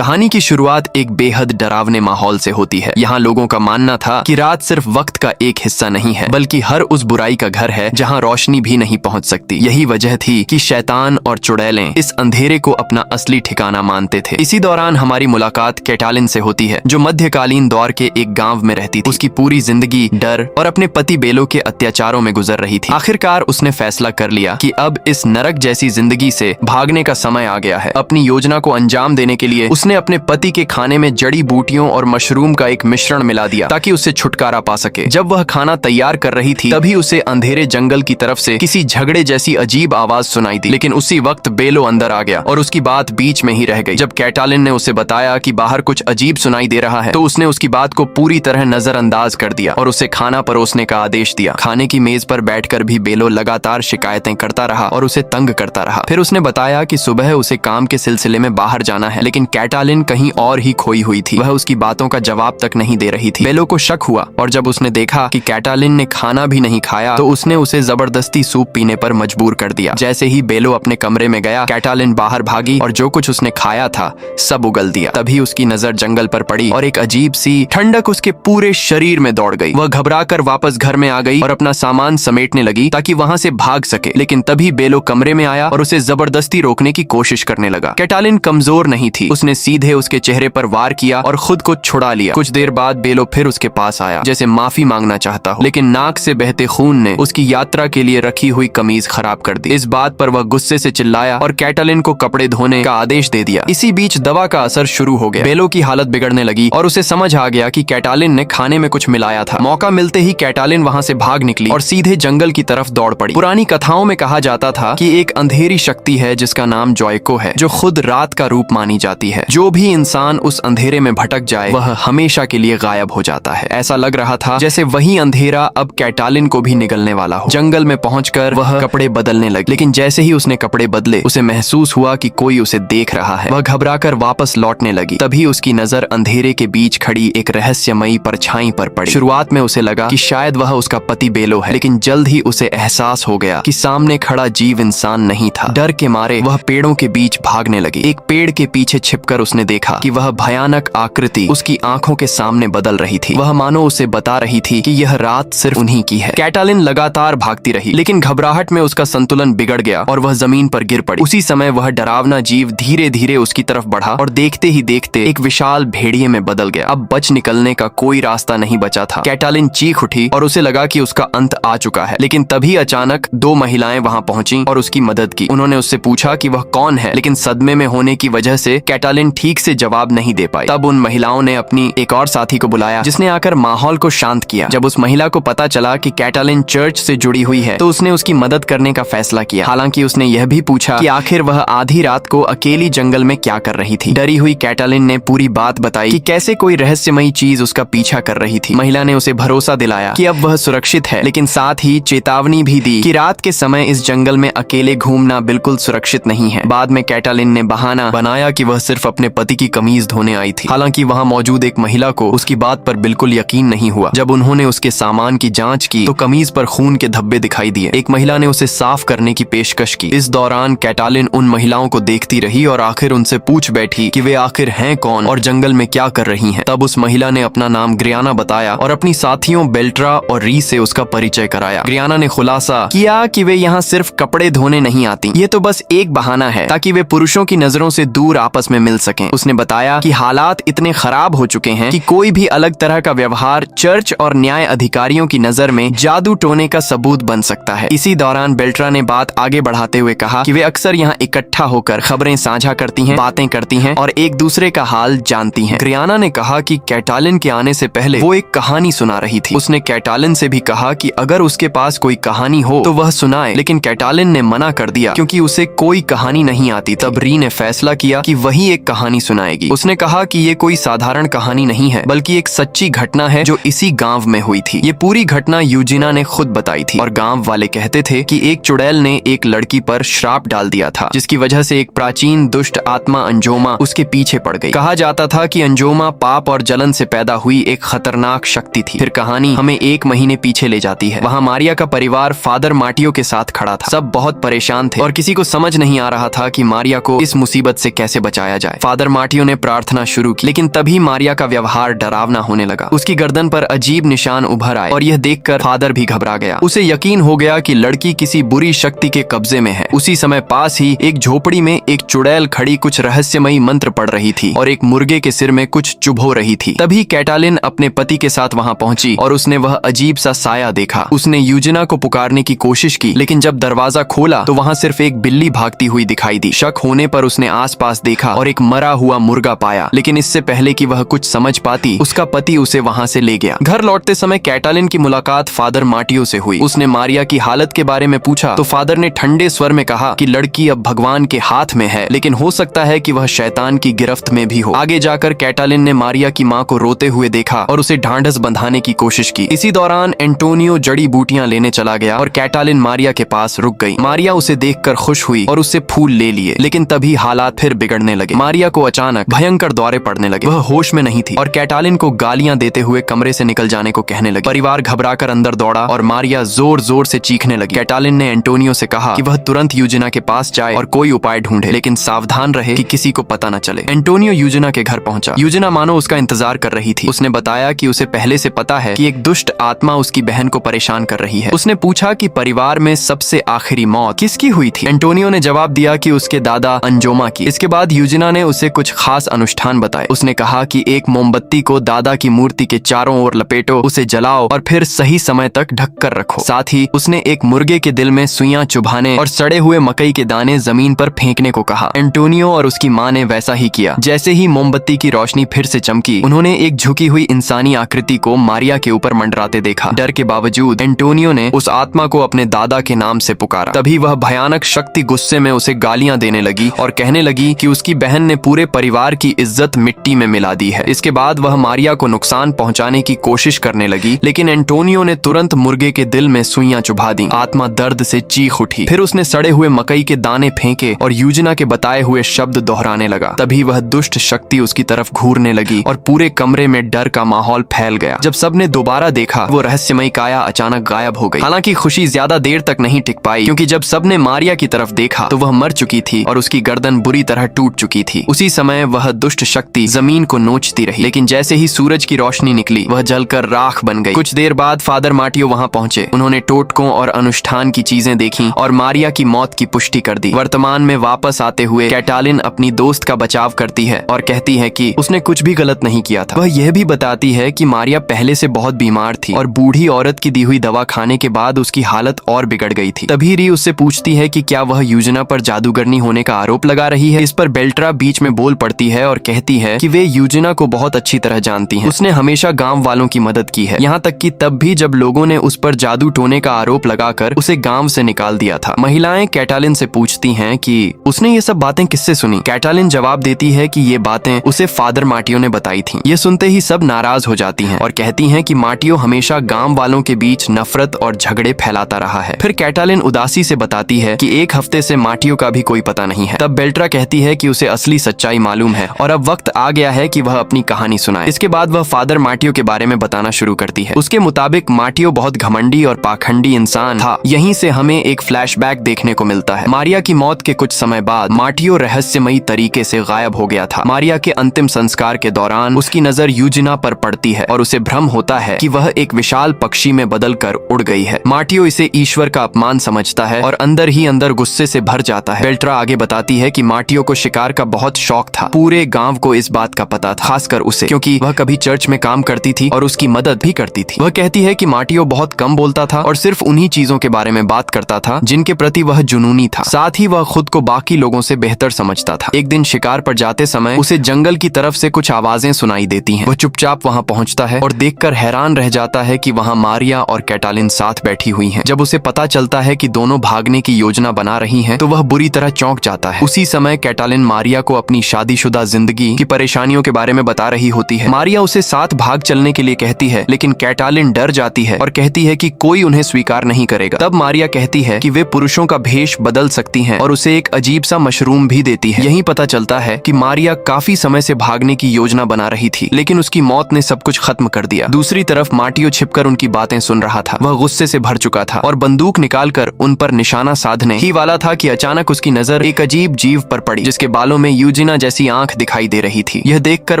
कहानी की शुरुआत एक बेहद डरावने माहौल से होती है। यहाँ लोगों का मानना था कि रात सिर्फ वक्त का एक हिस्सा नहीं है, बल्कि हर उस बुराई का घर है जहाँ रोशनी भी नहीं पहुँच सकती। यही वजह थी कि शैतान और चुड़ैलें इस अंधेरे को अपना असली ठिकाना मानते थे। इसी दौरान हमारी मुलाकात कैटालिन से होती है, जो मध्यकालीन दौर के एक गाँव में रहती थी। उसकी पूरी जिंदगी डर और अपने पति बेलो के अत्याचारों में गुजर रही थी। आखिरकार उसने फैसला कर लिया कि अब इस नरक जैसी जिंदगी से भागने का समय आ गया है। अपनी योजना को अंजाम देने के लिए उसने अपने पति के खाने में जड़ी बूटियों और मशरूम का एक मिश्रण मिला दिया ताकि उससे छुटकारा पा सके। जब वह खाना तैयार कर रही थी, तभी उसे अंधेरे जंगल की तरफ से किसी झगड़े जैसी अजीब आवाज सुनाई दी। लेकिन उसी वक्त बेलो अंदर आ गया और उसकी बात बीच में ही रह गई। जब कैटालिन ने उसे बताया कि बाहर कुछ अजीब सुनाई दे रहा है, तो उसने उसकी बात को पूरी तरह नजरअंदाज कर दिया और उसे खाना परोसने का आदेश दिया। खाने की मेज पर बैठकर भी बेलो लगातार शिकायतें करता रहा और उसे तंग करता रहा। फिर उसने बताया कि सुबह उसे काम के सिलसिले में बाहर जाना है, लेकिन कैटालिन कहीं और ही खोई हुई थी। वह उसकी बातों का जवाब तक नहीं दे रही थी। बेलो को शक हुआ और जब उसने देखा कि कैटालिन ने खाना भी नहीं खाया, तो उसने उसे जबरदस्ती सूप पीने पर मजबूर कर दिया। जैसे ही बेलो अपने कमरे में गया, कैटालिन बाहर भागी और जो कुछ उसने खाया था सब उगल दिया। तभी उसकी नजर जंगल पर पड़ी और एक अजीब सी ठंडक उसके पूरे शरीर में दौड़ गई। वह घबराकर वापस घर में आ गई और अपना सामान समेटने लगी ताकि वहां से भाग सके। लेकिन तभी बेलो कमरे में आया और उसे जबरदस्ती रोकने की कोशिश करने लगा। कैटालिन कमजोर नहीं थी। उसने सीधे उसके चेहरे पर वार किया और खुद को छुड़ा लिया। कुछ देर बाद बेलो फिर उसके पास आया, जैसे माफी मांगना चाहता हो, लेकिन नाक से बहते खून ने उसकी यात्रा के लिए रखी हुई कमीज खराब कर दी। इस बात पर वह गुस्से से चिल्लाया और कैटालिन को कपड़े धोने का आदेश दे दिया। इसी बीच दवा का असर शुरू हो गया। बेलो की हालत बिगड़ने लगी और उसे समझ आ गया कि कैटालिन ने खाने में कुछ मिलाया था। मौका मिलते ही कैटालिन वहां से भाग निकली और सीधे जंगल की तरफ दौड़ पड़ी। पुरानी कथाओं में कहा जाता था कि एक अंधेरी शक्ति है जिसका नाम जॉयको है, जो खुद रात का रूप मानी जाती है। जो भी इंसान उस अंधेरे में भटक जाए, वह हमेशा के लिए गायब हो जाता है। ऐसा लग रहा था जैसे वही अंधेरा अब कैटालिन को भी निगलने वाला हो। जंगल में पहुंचकर वह कपड़े बदलने लगी, लेकिन जैसे ही उसने कपड़े बदले, उसे महसूस हुआ कि कोई उसे देख रहा है। वह घबराकर वापस लौटने लगी। तभी उसकी नजर अंधेरे के बीच खड़ी एक रहस्यमयी परछाई पर पड़ी। शुरुआत में उसे लगा कि शायद वह उसका पति बेलो है, लेकिन जल्द ही उसे एहसास हो गया कि सामने खड़ा जीव इंसान नहीं था। डर के मारे वह पेड़ों के बीच भागने लगी। एक पेड़ के पीछे छिपकर उसने देखा कि वह भयानक आकृति उसकी आंखों के सामने बदल रही थी। वह मानो उसे बता रही थी कि यह रात सिर्फ उन्हीं की है। कैटालिन लगातार भागती रही, लेकिन घबराहट में उसका संतुलन बिगड़ गया और वह जमीन पर गिर पड़ी। उसी समय वह डरावना जीव धीरे धीरे उसकी तरफ बढ़ा और देखते ही देखते एक विशाल भेड़िए में बदल गया। अब बच निकलने का कोई रास्ता नहीं बचा था। कैटालिन चीख उठी और उसे लगा कि उसका अंत आ चुका है। लेकिन तभी अचानक दो महिलाएं वहां पहुंची और उसकी मदद की। उन्होंने उससे पूछा कि वह कौन है, लेकिन सदमे में होने की वजह से कैटालिन ठीक से जवाब नहीं दे पाई। तब उन महिलाओं ने अपनी एक और साथी को बुलाया, जिसने आकर माहौल को शांत किया। जब उस महिला को पता चला कि कैटालिन चर्च से जुड़ी हुई है, तो उसने उसकी मदद करने का फैसला किया। हालांकि उसने यह भी पूछा कि आखिर वह आधी रात को अकेली जंगल में क्या कर रही थी। डरी हुई कैटालिन ने पूरी बात बताई कि कैसे कोई रहस्यमयी चीज उसका पीछा कर रही थी। महिला ने उसे भरोसा दिलाया कि अब वह सुरक्षित है, लेकिन साथ ही चेतावनी भी दी कि रात के समय इस जंगल में अकेले घूमना बिल्कुल सुरक्षित नहीं है। बाद में कैटालिन ने बहाना बनाया कि वह सिर्फ अपने पति की कमीज धोने आई थी। हालांकि वहां मौजूद एक महिला को उसकी बात पर बिल्कुल यकीन नहीं हुआ। जब उन्होंने उसके सामान की जांच की, तो कमीज पर खून के धब्बे दिखाई दिए। एक महिला ने उसे साफ करने की पेशकश की। इस दौरान कैटालिन उन महिलाओं को देखती रही और आखिर उनसे पूछ बैठी कि वे आखिर हैं कौन और जंगल में क्या कर रही हैं। तब उस महिला ने अपना नाम ग्रियाना बताया और अपनी साथियों बेल्ट्रा और री से उसका परिचय कराया। ग्रियाना ने खुलासा किया कि वे यहाँ सिर्फ कपड़े धोने नहीं आती, ये तो बस एक बहाना है ताकि वे पुरुषों की नजरों से दूर आपस में मिल सकें। उसने बताया कि हालात इतने खराब हो चुके हैं कि कोई भी अलग तरह का व्यवहार चर्च और न्याय अधिकारियों की नजर में जादू टोने का सबूत बन सकता है। इसी दौरान बेल्ट्रा ने बात आगे बढ़ाते हुए कहा कि वे अक्सर यहाँ इकट्ठा होकर खबरें साझा करती हैं, बातें करती हैं और एक दूसरे का हाल जानती हैं। ग्रियाना ने कहा कि कैटालिन के आने से पहले वो एक कहानी सुना रही थी। उसने कैटालिन से भी कहा कि अगर उसके पास कोई कहानी हो तो वह सुनाए, लेकिन कैटालिन ने मना कर दिया क्योंकि उसे कोई कहानी नहीं आती। तब री ने फैसला किया कि वही एक कहानी सुनाएगी। उसने कहा कि ये कोई साधारण कहानी नहीं है, बल्कि एक सच्ची घटना है जो इसी गांव में हुई थी। ये पूरी घटना यूजिना ने खुद बताई थी और गांव वाले कहते थे कि एक चुड़ैल ने एक लड़की पर श्राप डाल दिया था, जिसकी वजह से एक प्राचीन दुष्ट आत्मा अंजोमा उसके पीछे पड़ गई। कहा जाता था कि अंजोमा पाप और जलन से पैदा हुई एक खतरनाक शक्ति थी। फिर कहानी हमें 1 महीने पीछे ले जाती है। वहाँ मारिया का परिवार फादर मार्टियो के साथ खड़ा था। सब बहुत परेशान थे और किसी को समझ नहीं आ रहा था कि मारिया को इस मुसीबत से कैसे बचाया जाए। फादर मार्टियो ने प्रार्थना शुरू की, लेकिन तभी मारिया का व्यवहार डरावना होने लगा। उसकी गर्दन पर अजीब निशान उभर आए और यह देखकर फादर भी घबरा गया। उसे यकीन हो गया कि लड़की किसी बुरी शक्ति के कब्जे में है। उसी समय पास ही एक झोपड़ी में एक चुड़ैल खड़ी कुछ रहस्यमयी मंत्र पढ़ रही थी और एक मुर्गे के सिर में कुछ चुभो रही थी। तभी कैटालिन अपने पति के साथ वहां पहुंची और उसने वह अजीब सा साया देखा। उसने यूजिना को पुकारने की कोशिश की, लेकिन जब दरवाजा खोला तो वहां सिर्फ एक बिल्ली भागती हुई दिखाई दी। शक होने पर उसने आसपास देखा और एक मरा हुआ मुर्गा पाया, लेकिन इससे पहले कि वह कुछ समझ पाती, उसका पति उसे वहां से ले गया। घर लौटते समय कैटालिन की मुलाकात फादर मार्टियो से हुई। उसने मारिया की हालत के बारे में पूछा तो फादर ने ठंडे स्वर में कहा कि लड़की अब भगवान के हाथ में है, लेकिन हो सकता है कि वह शैतान की गिरफ्त में भी हो। आगे जाकर कैटालिन ने मारिया की माँ को रोते हुए देखा और उसे ढांढस बंधाने की कोशिश की। इसी दौरान एंटोनियो जड़ी बूटियां लेने चला गया और कैटालिन मारिया के पास रुक गई। मारिया उसे देखकर खुश हुई और उससे फूल ले लिए, लेकिन तभी हालात फिर बिगड़ने लगे। मारिया को अचानक भयंकर दौरे पड़ने लगे। वह होश में नहीं थी और कैटालिन को गालियां देते हुए कमरे से निकल जाने को कहने लगी। परिवार घबराकर अंदर दौड़ा और मारिया जोर जोर से चीखने लगी। कैटालिन ने एंटोनियो से कहा कि वह तुरंत यूजिना के पास जाए और कोई उपाय ढूंढे, लेकिन सावधान रहे कि किसी को पता न चले। एंटोनियो यूजिना के घर पहुंचा। यूजिना मानो उसका इंतजार कर रही थी। उसने बताया कि उसे पहले से पता है कि एक दुष्ट आत्मा उसकी बहन को परेशान कर रही है। उसने पूछा कि परिवार में सबसे आखिरी मौत किसकी हुई थी। एंटोनियो ने जवाब दिया कि उसके दादा अंजोमा की। इसके बाद यूजिना ने उसे कुछ खास अनुष्ठान बताए। उसने कहा कि एक मोमबत्ती को दादा की मूर्ति के चारों ओर लपेटो, उसे जलाओ और फिर सही समय तक ढक कर रखो। साथ ही उसने एक मुर्गे के दिल में सुइयां चुभाने और सड़े हुए मकई के दाने जमीन पर फेंकने को कहा। एंटोनियो और उसकी माँ ने वैसा ही किया। जैसे ही मोमबत्ती की रोशनी फिर से चमकी, उन्होंने एक झुकी हुई इंसानी आकृति को मारिया के ऊपर मंडराते देखा। डर के बावजूद एंटोनियो ने उस आत्मा को अपने दादा के नाम से पुकारा। तभी वह भयानक शक्ति गुस्से में उसे गालियां देने लगी और कहने लगी कि उसकी बहन ने पूरे परिवार की इज्जत मिट्टी में मिला दी है। इसके बाद वह मारिया को नुकसान पहुंचाने की कोशिश करने लगी, लेकिन एंटोनियो ने तुरंत मुर्गे के दिल में सुइयां चुभा दी। आत्मा दर्द से चीख उठी। फिर उसने सड़े हुए मकई के दाने फेंके और यूजिना के बताए हुए शब्द दोहराने लगा। तभी वह दुष्ट शक्ति उसकी तरफ घूरने लगी और पूरे कमरे में डर का माहौल फैल गया। जब सबने दोबारा देखा, वो रहस्यमयी काया अचानक गायब हो गई। हालांकि खुशी ज्यादा देर तक नहीं टिक पाई, क्योंकि जब सबने मारिया की तरफ देखा तो वह मर चुकी थी और उसकी गर्दन बुरी तरह टूट चुकी थी। उसी समय वह दुष्ट शक्ति जमीन को नोचती रही, लेकिन जैसे ही सूरज की रोशनी निकली, वह जलकर राख बन गई। कुछ देर बाद फादर मार्टियो वहां पहुंचे। उन्होंने टोटकों और अनुष्ठान की चीजें देखी और मारिया की मौत की पुष्टि कर दी। वर्तमान में वापस आते हुए कैटालिन अपनी दोस्त का बचाव करती है और कहती है कि उसने कुछ भी गलत नहीं किया था। वह यह भी बताती है कि मारिया पहले से बहुत बीमार थी और बूढ़ी औरत की दी हुई दवा खाने के बाद उसकी हालत और बिगड़ गई थी। तभी री उससे पूछती है कि क्या वह यूजिना पर जादूगरनी होने का आरोप लगा रही है। इस पर बेल्ट्रा बीच में बोल पड़ती है और कहती है कि वे यूजिना को बहुत अच्छी तरह जानती हैं। उसने हमेशा गांव वालों की मदद की है, यहाँ तक कि तब भी जब लोगों ने उस पर जादू टोने का आरोप लगाकर उसे गांव से निकाल दिया था। महिलाएं कैटालिन से पूछती हैं कि उसने ये सब बातें किससे सुनी। कैटालिन जवाब देती है कि ये बातें उसे फादर मार्टियो ने बताई थी। ये सुनते ही सब नाराज हो जाती हैं और कहती हैं कि मार्टियो हमेशा गांव वालों के बीच नफरत और झगड़े फैलाता रहा है। फिर कैटालिन उदासी से बताती है कि एक हफ्ते से मार्टियो का भी कोई पता नहीं है। तब बेल्ट्रा कहती है कि उसे असली सच्चाई मालूम है और अब वक्त आ गया है कि वह अपनी कहानी सुनाए। इसके बाद वह फादर मार्टियो के बारे में बताना शुरू करती है। उसके मुताबिक मार्टियो बहुत घमंडी और पाखंडी इंसान था। यहीं से हमें एक फ्लैशबैक देखने को मिलता है। मारिया की मौत के कुछ समय बाद मार्टियो रहस्यमयी तरीके से गायब हो गया था। मारिया के अंतिम संस्कार के दौरान उसकी नजर यूजिना पर पड़ती है और उसे भ्रम होता है कि वह एक विशाल पक्षी में बदलकर उड़ गई है। मार्टियो इसे ईश्वर का अपमान समझता है और अंदर ही अंदर गुस्से से भर जाता है। बेल्ट्रा आगे बताती है कि मार्टियो को शिकार का बहुत शौक था। पूरे गांव को इस बात का पता था, खासकर उसे, क्योंकि वह कभी चर्च में काम करती थी और उसकी मदद भी करती थी। वह कहती है कि मार्टियो बहुत कम बोलता था और सिर्फ उन्हीं चीजों के बारे में बात करता था जिनके प्रति वह जुनूनी था। साथ ही वह खुद को बाकी लोगों से बेहतर समझता था। एक दिन शिकार पर जाते समय उसे जंगल की तरफ से कुछ आवाजें सुनाई देती हैं। वह चुपचाप वहां पहुंचता है और देखकर हैरान रह जाता है कि वहां मारिया और कैटालिन साथ बैठी हुई हैं। जब उसे पता चलता है कि दोनों भागने की योजना बना रही हैं, तो वह बुरी तरह चौंक जाता है। उसी समय कैटालिन मारिया को अपनी शादीशुदा जिंदगी की परेशानियों के बारे में बता रही होती है। मारिया उसे साथ भाग चलने के लिए कहती है, लेकिन कैटालिन डर जाती है और कहती है कि कोई उन्हें स्वीकार नहीं करेगा। तब मारिया कहती है कि वे पुरुषों का भेष बदल सकती हैं और उसे एक अजीब सा मशरूम भी देती है। यही पता चलता है कि मारिया काफी समय से भागने की योजना बना रही थी, लेकिन उसकी मौत ने सब कुछ खत्म कर दिया। दूसरी तरफ मार्टियो छिपकर उनकी बातें सुन रहा था। वह गुस्से से भर चुका था और बंदूक निकालकर उन पर निशाना साधने ही वाला था कि अचानक उसकी नजर एक अजीब जीव पर पड़ी, जिसके बालों में यूजिना जैसी आंख दिखाई दे रही थी। यह देखकर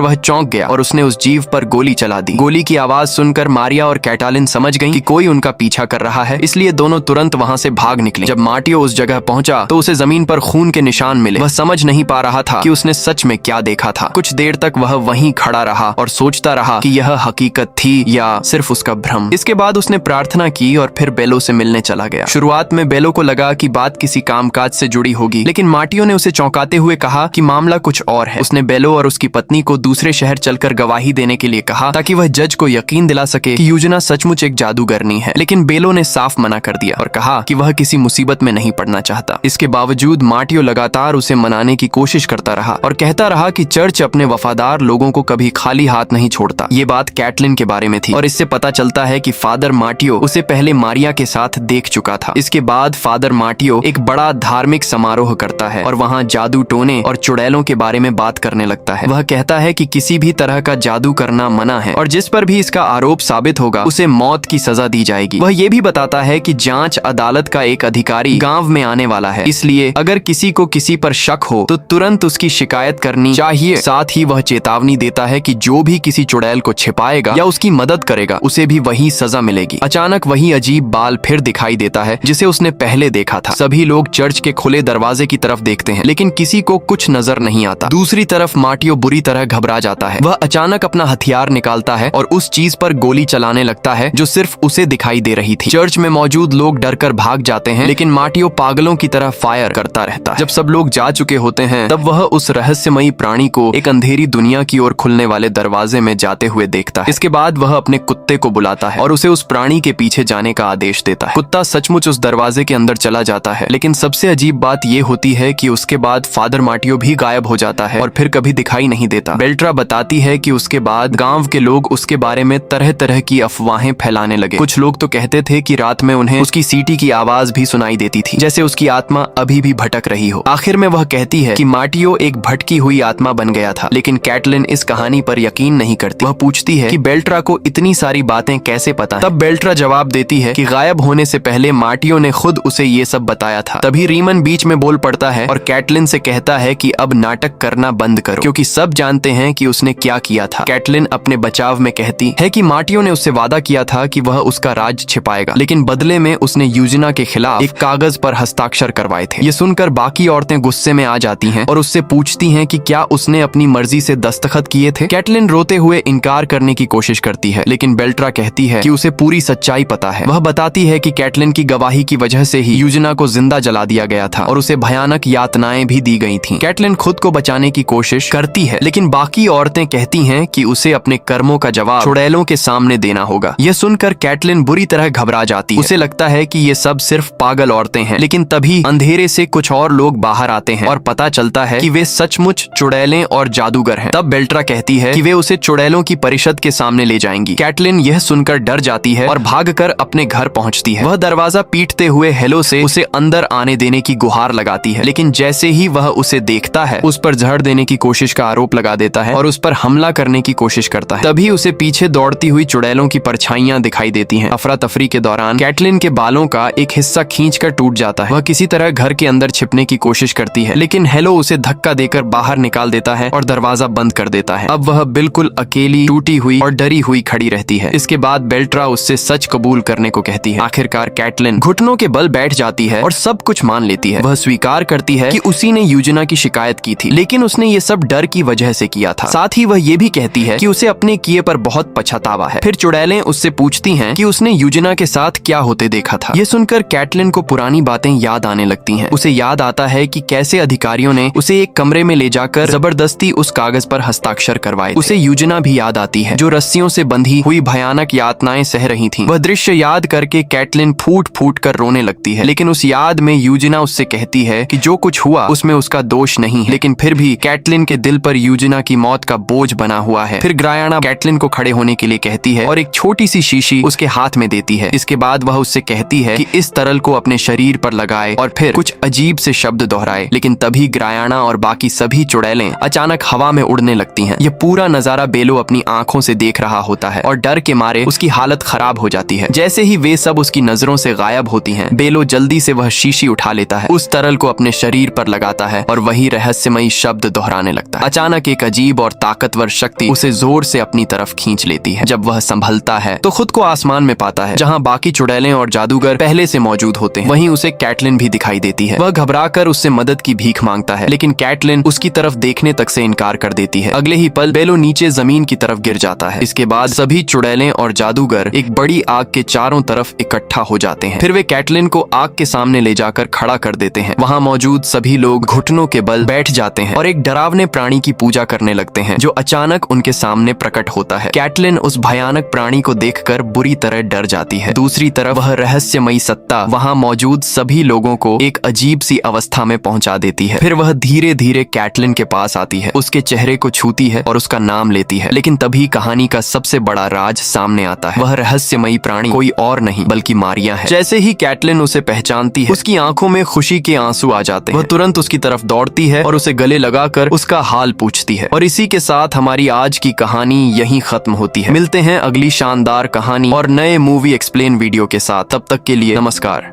वह चौंक गया और उसने उस जीव पर गोली चला दी। गोली की आवाज सुनकर मारिया और कैटालिन समझ गईं कि कोई उनका पीछा कर रहा है, इसलिए दोनों तुरंत वहां से भाग निकले। जब मार्टियो उस जगह पहुंचा तो उसे जमीन पर खून के निशान मिले। वह समझ नहीं पा रहा था कि उसने सच में क्या देखा था। कुछ देर तक वह वहीं खड़ा रहा और सोचता रहा कि यह हकीकत थी या सिर्फ उसका भ्रम। इसके बाद उसने प्रार्थना की और फिर बेलो से मिलने चला गया। शुरुआत में बेलो को लगा कि बात किसी कामकाज से जुड़ी होगी, लेकिन मार्टियो ने उसे चौंकाते हुए कहा कि मामला कुछ और है। उसने बेलो और उसकी पत्नी को दूसरे शहर चलकर गवाही देने के लिए कहा ताकि वह जज को यकीन दिला सके कि यूजिना सचमुच एक जादूगरनी है। लेकिन बेलो ने साफ मना कर दिया और कहा कि वह किसी मुसीबत में नहीं पड़ना चाहता। इसके बावजूद मार्टियो लगातार उसे मनाने की कोशिश करता रहा और कहता रहा कि चर्च अपने वफादार लोगों को कभी खाली हाथ नहीं छोड़ता। ये बात कैटलिन के बारे में थी और इससे पता चलता है कि फादर मार्टियो उसे पहले मारिया के साथ देख चुका था। इसके बाद फादर मार्टियो एक बड़ा धार्मिक समारोह करता है और वहाँ जादू टोने और चुड़ैलों के बारे में बात करने लगता है। वह कहता है कि किसी भी तरह का जादू करना मना है और जिस पर भी इसका आरोप साबित होगा उसे मौत की सजा दी जाएगी। वह ये भी बताता है कि जांच अदालत का एक अधिकारी गांव में आने वाला है, इसलिए अगर किसी को किसी पर शक हो तो तुरंत उसकी शिकायत करनी चाहिए। साथ ही वह चेतावनी देता है कि जो भी किसी चुड़ैल को छिपाएगा या उसकी मदद करेगा उसे भी वही सजा मिलेगी। अचानक वही अजीब बाल फिर दिखाई देता है जिसे उसने पहले देखा था। सभी लोग चर्च के खुले दरवाजे की तरफ देखते हैं, लेकिन किसी को कुछ नजर नहीं आता। दूसरी तरफ मार्टियो बुरी तरह घबरा जाता है। वह अचानक अपना हथियार निकालता है और उस चीज पर गोली चलाने लगता है जो सिर्फ उसे दिखाई दे रही थी। चर्च में मौजूद लोग डरकर भाग जाते हैं, लेकिन मार्टियो पागलों की तरह फायर करता रहता है। जब सब लोग जा चुके होते हैं तब वह उस रहस्यमयी प्राणी को एक अंधेरी दुनिया की ओर खुलने वाले दरवाजे में जाते हुए देखता है। इसके बाद वह अपने कुत्ते को बुलाता है और उसे उस प्राणी के पीछे जाने का आदेश देता है। कुत्ता सचमुच उस दरवाजे के अंदर चला जाता है, लेकिन सबसे अजीब बात यह होती है कि उसके बाद फादर मार्टियो भी गायब हो जाता है और फिर कभी दिखाई नहीं देता। बेल्ट्रा बताती है कि उसके बाद गांव के लोग उसके बारे में तरह तरह की अफवाहें फैलाने लगे। कुछ लोग तो कहते थे कि रात में उन्हें उसकी सीटी की आवाज भी सुनाई देती थी, जैसे उसकी आत्मा अभी भी भटक रही हो। आखिर में वह कहती है कि मार्टियो एक भटकी हुई आत्मा बन गया था, लेकिन कैटलिन इस कहानी पर यकीन नहीं करती। वह पूछती है कि बेल्ट्रा को इतनी सारी बातें कैसे पता है। तब बेल्ट्रा जवाब देती है कि गायब होने से पहले मार्टियो ने खुद उसे ये सब बताया था। तभी रीमन बीच में बोल पड़ता है और कैटलिन से कहता है कि अब नाटक करना बंद करो, क्योंकि सब जानते हैं कि उसने क्या किया था। कैटलिन अपने बचाव में कहती है कि मार्टियो ने उससे वादा किया था कि वह उसका राज छिपाएगा, लेकिन बदले में उसने यूजिना के खिलाफ एक कागज पर हस्ताक्षर करवाए थे। ये सुनकर बाकी औरतें गुस्से में आ जाती हैं और उससे पूछती हैं कि क्या उसने अपनी मर्जी से दस्तखत किए थे। कैटलिन रोते हुए इनकार करने की कोशिश करती है, लेकिन बेल्ट्रा कहती है कि उसे पूरी सच्चाई पता है। वह बताती है कि कैटलिन की गवाही की वजह से ही यूजिना को जिंदा जला दिया गया था और उसे भयानक यातनाएं भी दी गई थीं। कैटलिन खुद को बचाने की कोशिश करती है, लेकिन बाकी औरतें कहती हैं कि उसे अपने कर्मों का जवाब चुड़ैलों के सामने देना होगा। यह सुनकर कैटलिन बुरी तरह घबरा जाती है। उसे लगता है कि ये सब सिर्फ पागल औरतें हैं, लेकिन तभी अंधेरे से कुछ और लोग बाहर आते हैं और पता चलता है कि वे सचमुच चुड़ैलें और जादूगर हैं। तब बेल्ट्रा कहती है कि वे उसे चुड़ैलों की परिषद के सामने ले जाएंगी। कैटलिन यह सुनकर डर जाती है और भागकर अपने घर पहुंचती है। वह दरवाजा पीटते हुए हेलो से उसे अंदर आने देने की गुहार लगाती है, लेकिन जैसे ही वह उसे देखता है उस पर जहर देने की कोशिश का आरोप लगा देता है और उस पर हमला करने की कोशिश करता है। तभी उसे पीछे दौड़ती हुई चुड़ैलों की परछाइयां दिखाई देती हैं। अफरा तफरी के दौरान कैटलिन के बालों का एक हिस्सा खींचकर टूट जाता है। वह किसी तरह घर के अंदर छिपने की कोशिश करती है, लेकिन हेलो उसे धक्का देकर बाहर निकाल देता है और दरवाजा बंद कर देता है। अब वह बिल्कुल अकेली, टूटी हुई और डरी हुई खड़ी रहती है। इसके बाद बेल्ट्रा उससे सच कबूल करने को कहती है। आखिरकार कैटलिन घुटनों के बल बैठ जाती है और सब कुछ मान लेती है। वह स्वीकार करती है कि उसी ने यूजिना की शिकायत की थी, लेकिन उसने ये सब डर की वजह से किया था। साथ ही वह ये भी कहती है कि उसे अपने किए पर बहुत पछतावा है। फिर चुड़ैलें उससे पूछती हैं कि उसने यूजिना के साथ क्या होते देखा था। ये सुनकर कैटलिन को पुरानी बातें याद आने लगती हैं। उसे याद आता है कि कैसे अधिकारियों ने उसे एक कमरे में ले जाकर जबरदस्ती उस कागज पर हस्ताक्षर करवाए। उसे यूजिना भी याद आती है जो रस्सियों से बंधी हुई भयानक यातनाएं सह रही थी। वह दृश्य याद करके कैटलिन फूट फूट कर रोने लगती है, लेकिन उस याद में यूजिना उससे कहती है कि जो कुछ हुआ उसमें उसका दोष नहीं है। लेकिन फिर भी कैटलिन के दिल पर यूजिना की मौत का बोझ बना हुआ है। फिर ग्रायाना कैटलिन को खड़े होने के लिए कहती है और एक छोटी सी शीशी उसके हाथ में देती है। इसके बाद वह उससे कहती है कि इस तरल को अपने शरीर पर लगाए और फिर कुछ अजीब से शब्द दोहराए। लेकिन तभी ग्रायाना और बाकी सभी चुड़ैलें अचानक हवा में उड़ने लगती हैं। यह पूरा नजारा बेलो अपनी आंखों से देख रहा होता है और डर के मारे उसकी हालत खराब हो जाती है। जैसे ही वे सब उसकी नजरों से गायब होती हैं, बेलो जल्दी से वह शीशी उठा लेता है, उस तरल को अपने शरीर पर लगाता है और वही रहस्य रहस्यमयी शब्द दोहराने लगता है। अचानक एक अजीब और ताकतवर शक्ति उसे जोर से अपनी तरफ खींच लेती है। जब वह संभलता है तो खुद को आसमान में पाता है, जहाँ बाकी चुड़ैलें और जादूगर पहले से मौजूद होते हैं। वहीं उसे कैटलिन भी दिखाई देती है। वह घबराकर उससे मदद की भीख मांगता है, लेकिन कैटलिन उसकी तरफ देखने तक से इनकार कर देती है। अगले ही पल बेलो नीचे जमीन की तरफ गिर जाता है। इसके बाद सभी चुड़ैलें और जादूगर एक बड़ी आग के चारों तरफ इकट्ठा हो जाते हैं। फिर वे कैटलिन को आग के सामने ले जाकर खड़ा कर देते हैं। वहाँ मौजूद सभी लोग घुटनों के बल बैठ जाते हैं और एक डरावने प्राणी की पूजा करने लगते हैं, जो अचानक उनके सामने प्रकट होता है। कैटलिन उस भयानक प्राणी को देखकर बुरी तरह डर जाती है। दूसरी तरफ वह रहस्यमयी सत्ता वहाँ मौजूद सभी लोगों को एक अजीब सी अवस्था में पहुंचा देती है। फिर वह धीरे धीरे कैटलिन के पास आती है, उसके चेहरे को छूती है और उसका नाम लेती है। लेकिन तभी कहानी का सबसे बड़ा राज सामने आता है। वह रहस्यमयी प्राणी कोई और नहीं बल्कि मारिया है। जैसे ही कैटलिन उसे पहचानती है, उसकी आंखों में खुशी के आंसू आ जाते हैं। वह तुरंत उसकी तरफ दौड़ती है और उसे गले लगाकर उसका हाल पूछती है। और इसी के साथ हमारी आज की कहानी यहीं खत्म होती है। मिलते हैं अगली शानदार कहानी और नए मूवी एक्सप्लेन वीडियो के साथ। तब तक के लिए नमस्कार।